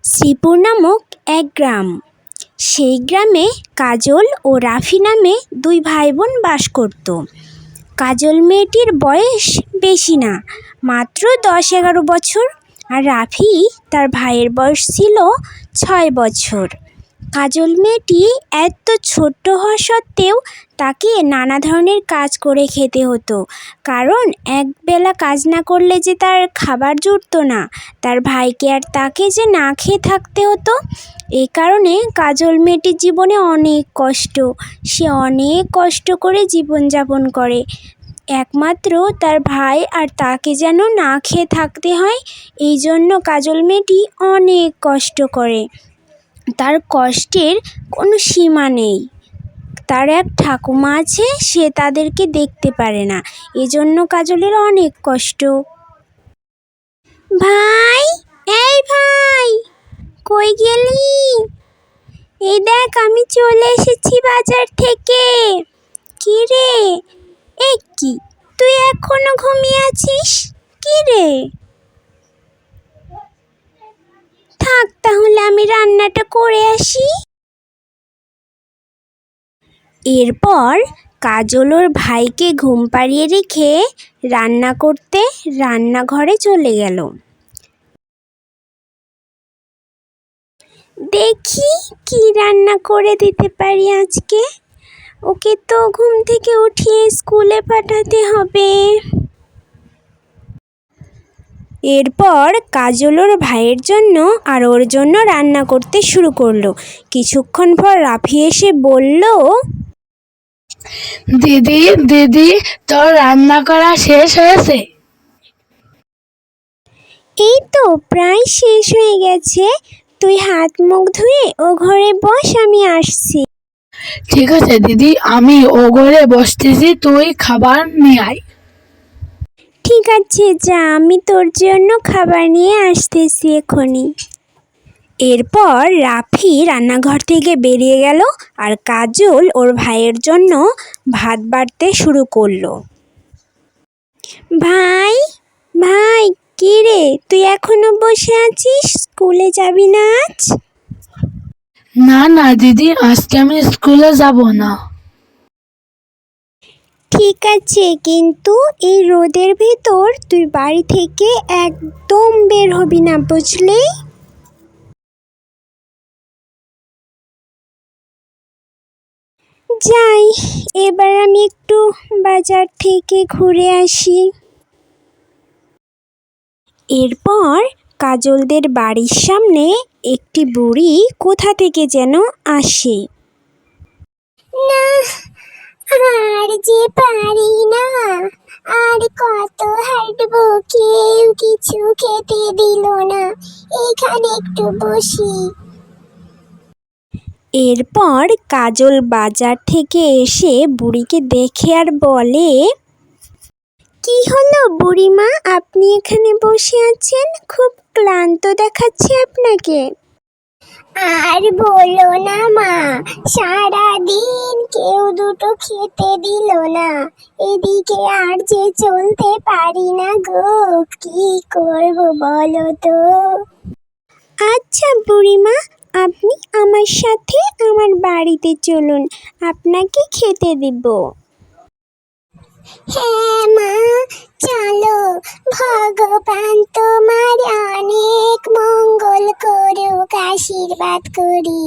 শ্রীপুর নামক এক গ্রাম। সেই গ্রামে কাজল ও রাফি নামে দুই ভাই বোন বাস করত। কাজল মেয়েটির বয়স বেশি না, মাত্র 10-11 বছর, আর রাফি তার ভাইয়ের বয়স ছিল 6 বছর। কাজল মেয়েটি এত ছোট্ট হওয়া সত্ত্বেও তাকে নানা ধরনের কাজ করে খেতে হতো, কারণ একবেলা কাজ না করলে যে তার খাবার জুটতো না। তার ভাইকে আর তাকে যে না খেয়ে থাকতে হতো। এই কারণে কাজল মেয়েটির জীবনে অনেক কষ্ট, সে অনেক কষ্ট করে জীবনযাপন করে। একমাত্র তার ভাই আর তাকে যেন না খেয়ে থাকতে হয়, এই জন্য কাজল মেয়েটি অনেক কষ্ট করে। তার কষ্টের কোনো সীমা নেই। তার এক ঠাকুমা আছে, সে তাদেরকে দেখতে পারে না, এজন্য কাজলের অনেক কষ্ট। ভাই, এই ভাই, কই গেলি? এই দেখ, আমি চলে এসেছি বাজার থেকে। কি রে, কি তুই এখনো ঘুমিয়ে আছিস? কি রে? থাক, তাহলে আমি রান্নাটা করে আসি। এরপর কাজল ওর ভাইকে ঘুম পাড়িয়ে রেখে রান্না করতে রান্নাঘরে চলে গেল। দেখি কি রান্না করে দিতে পারি আজকে। ওকে তো ঘুম থেকে উঠিয়ে স্কুলে পাঠাতে হবে। এরপর কাজল ওর ভাইয়ের জন্য আর ওর জন্য রান্না করতে শুরু করলো। কিছুক্ষণ পর রাফি এসে বলল, দিদি দিদি, তোর রান্না করা শেষ হয়েছে? এই তো প্রায় শেষ হয়ে গেছে, তুই হাত মুখ ধুয়ে ও ঘরে বস, আমি আসছি। ঠিক আছে দিদি, আমি ও ঘরে বসতেছি, তুই খাবার নিয়ে আয়। ঠিক আছে, যা, আমি তোর জন্য খাবার নিয়ে আসতেছি এখনই। এরপর রাফি রান্নাঘর থেকে বেরিয়ে গেল আর কাজল ওর ভাইয়ের জন্য ভাত বাড়তে শুরু করলো। ভাই ভাই, কি রে, তুই এখনো বসে আছিস? স্কুলে যাবি না আজ? না না দিদি, আজকে আমি স্কুলে যাব না। ঠিক আছে, কিন্তু এই রোদের ভিতর তুই বাড়ি থেকে একদম বের হবি না, বুঝলি? যাই, এবার আমি একটু বাজার থেকে ঘুরে আসি। এরপর কাজলদের বাড়ির সামনে একটি বুড়ি কোথা থেকে যেন আসে। না, আর যে পারি না, আর কত হাঁটবো, কেউ কিছু খেতে দিল না, এখানে একটু বসি। এরপর কাজল বাজার থেকে এসে বুড়িকে দেখে আর বলে, কি হলো বুড়িমা, আপনি এখানে বসে আছেন? খুব ক্লান্ত দেখাচ্ছে আপনাকে। আর বলো না মা, সারাদিন কেউ দুটো খেতে দিল না, এদিকে আর যে চলতে পারি না গো, কি করব বলো তো। আচ্ছা বুড়িমা, আপনি আমার সাথে আমার বাড়িতে চলুন, আপনাকে খেতে দিব। হ্যাঁ মা, চলো, ভগবান তোমার অনেক মঙ্গল করুক, আশীর্বাদ করি।